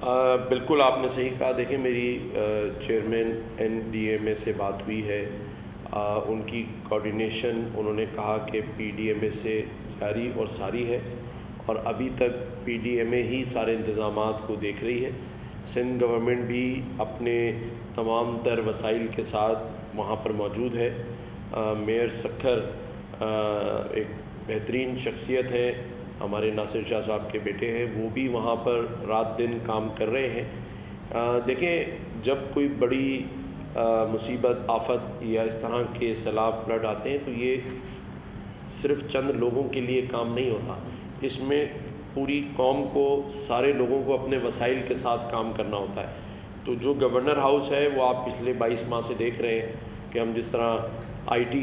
بالکل آپ نے صحیح کہا. دیکھیں میری چیئرمین NDMA سے بات ہوئی ہے, ان کی کوارڈینیشن انہوں نے کہا کہ PDMA سے جاری اور ساری ہے, اور ابھی تک PDMA ہی سارے انتظامات کو دیکھ رہی ہے. سندھ گورنمنٹ بھی اپنے تمام تر وسائل کے ساتھ وہاں پر موجود ہے. میئر سکھر ایک بہترین شخصیت ہے, ہمارے ناصر شاہ صاحب کے بیٹے ہیں, وہ بھی وہاں پر رات دن کام کر رہے ہیں. دیکھیں جب کوئی بڑی مصیبت آفت یا اس طرح کے سیلاب فلڈ آتے ہیں تو یہ صرف چند لوگوں کے لیے کام نہیں ہوتا, اس میں پوری قوم کو, سارے لوگوں کو اپنے وسائل کے ساتھ کام کرنا ہوتا ہے. تو جو گورنر ہاؤس ہے وہ آپ پچھلے 22 ماہ سے دیکھ رہے ہیں کہ ہم جس طرح IT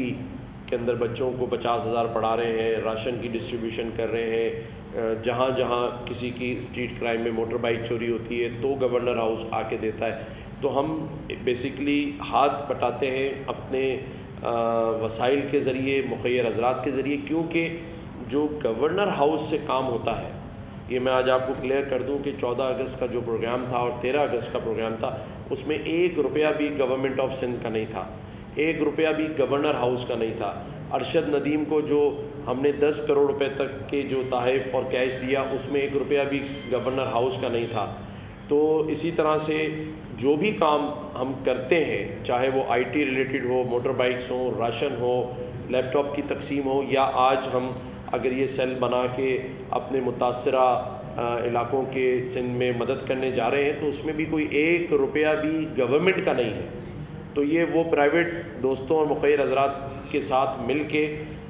کے اندر بچوں کو 50,000 پڑھا رہے ہیں, راشن کی ڈسٹریبیوشن کر رہے ہیں, جہاں جہاں کسی کی اسٹریٹ کرائم میں موٹر بائک چوری ہوتی ہے تو گورنر ہاؤس آ کے دیتا ہے. تو ہم بیسیکلی ہاتھ بٹاتے ہیں اپنے وسائل کے ذریعے, مخیر حضرات کے ذریعے, کیونکہ جو گورنر ہاؤس سے کام ہوتا ہے, یہ میں آج آپ کو کلیئر کر دوں کہ 14 اگست کا جو پروگرام تھا اور 13 اگست کا پروگرام تھا, اس میں 1 روپیہ بھی گورنمنٹ آف سندھ کا نہیں تھا, 1 روپیہ بھی گورنر ہاؤس کا نہیں تھا. ارشد ندیم کو جو ہم نے 10 کروڑ روپے تک کے جو تحائف اور کیش دیا, اس میں 1 روپیہ بھی گورنر ہاؤس کا نہیں تھا. تو اسی طرح سے جو بھی کام ہم کرتے ہیں, چاہے وہ IT related who, motor bikes ہوں, راشن ہو, لیپ ٹاپ کی تقسیم ہو, یا آج ہم اگر یہ سیل بنا کے اپنے متاثرہ علاقوں کے سندھ میں مدد کرنے جا رہے ہیں, تو اس میں بھی کوئی 1 روپیہ بھی گورنمنٹ کا نہیں ہے. تو یہ وہ پرائیویٹ دوستوں اور مخیر حضرات کے ساتھ مل کے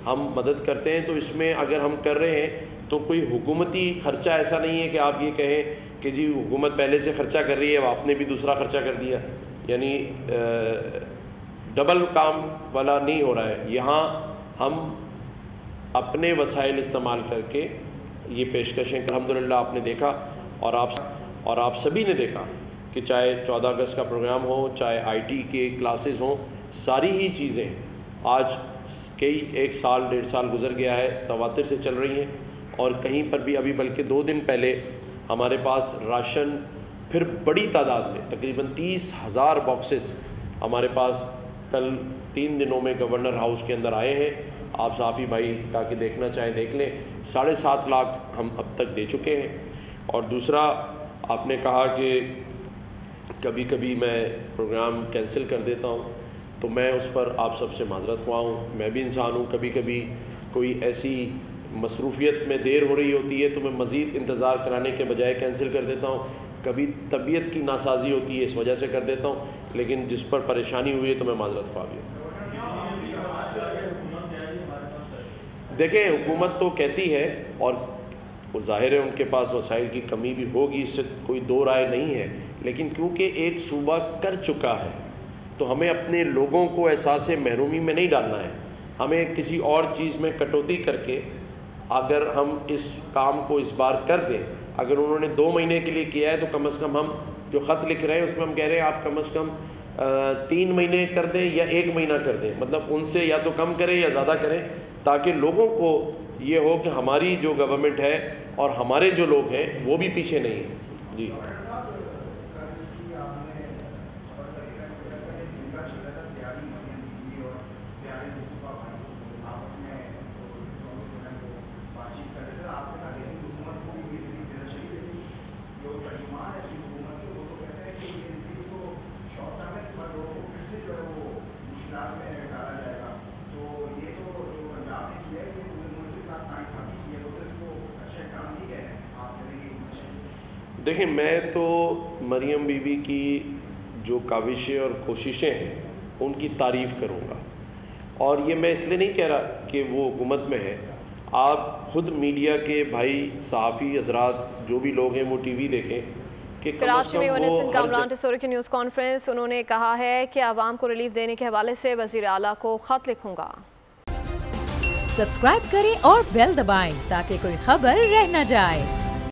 ہم مدد کرتے ہیں. تو اس میں اگر ہم کر رہے ہیں تو کوئی حکومتی خرچہ ایسا نہیں ہے کہ آپ یہ کہیں کہ جی حکومت پہلے سے خرچہ کر رہی ہے, اب آپ نے بھی دوسرا خرچہ کر دیا, یعنی ڈبل کام والا نہیں ہو رہا ہے. یہاں ہم اپنے وسائل استعمال کر کے یہ پیشکشیں, الحمدللہ آپ نے دیکھا اور آپ سبھی نے دیکھا کہ چاہے 14 اگست کا پروگرام ہو, چاہے IT کے کلاسز ہوں, ساری ہی چیزیں آج کئی 1 سال 1.5 سال گزر گیا ہے, تواتر سے چل رہی ہیں. اور کہیں پر بھی ابھی بلکہ 2 دن پہلے ہمارے پاس راشن پھر بڑی تعداد میں تقریباً 30,000 باکسز ہمارے پاس کل 3 دنوں میں گورنر ہاؤس کے اندر آئے ہیں. آپ صحافی بھائی جا کے دیکھنا چاہیں دیکھ لیں, 7.5 لاکھ ہم اب تک دے چکے ہیں. اور دوسرا آپ نے کہا کہ کبھی کبھی میں پروگرام کینسل کر دیتا ہوں, تو میں اس پر آپ سب سے معذرت خواہ ہوں. میں بھی انسان ہوں, کبھی کبھی کوئی ایسی مصروفیت میں دیر ہو رہی ہوتی ہے تو میں مزید انتظار کرانے کے بجائے کینسل کر دیتا ہوں. کبھی طبیعت کی ناسازی ہوتی ہے, اس وجہ سے کر دیتا ہوں, لیکن جس پر پریشانی ہوئی ہے تو میں معذرت خواہ بھی ہوں. دیکھیں حکومت تو کہتی ہے, اور ظاہر ہے ان کے پاس وسائل کی کمی بھی ہوگی, اس سے کوئی دو رائے نہیں ہے, لیکن کیونکہ ایک صوبہ کر چکا ہے تو ہمیں اپنے لوگوں کو احساس محرومی میں نہیں ڈالنا ہے. ہمیں کسی اور چیز میں کٹوتی کر کے اگر ہم اس کام کو اس بار کر دیں, اگر انہوں نے 2 مہینے کے لیے کیا ہے تو کم از کم ہم جو خط لکھ رہے ہیں اس میں ہم کہہ رہے ہیں آپ کم از کم 3 مہینے کر دیں یا 1 مہینہ کر دیں, مطلب ان سے یا تو کم کریں یا زیادہ کریں, تاکہ لوگوں کو یہ ہو کہ ہماری جو گورنمنٹ ہے اور ہمارے جو لوگ ہیں وہ بھی پیچھے نہیں ہیں. جی دیکھیں, میں تو مریم بی بی کی جو کاوشیں اور کوششیں ہیں ان کی تعریف کروں گا, اور یہ میں اس لیے نہیں کہہ رہا کہ وہ حکومت میں ہے. آپ خود میڈیا کے بھائی صحافی حضرات جو بھی لوگ ہیں وہ ٹی وی دیکھیں کہ کراچی میں سندھ کامران ٹیسوری کی نیوز کانفرنس, انہوں نے کہا ہے کہ عوام کو ریلیف دینے کے حوالے سے وزیر اعلیٰ کو خط لکھوں گا. سبسکرائب کریں اور بیل دبائیں تاکہ کوئی خبر رہ نہ جائے.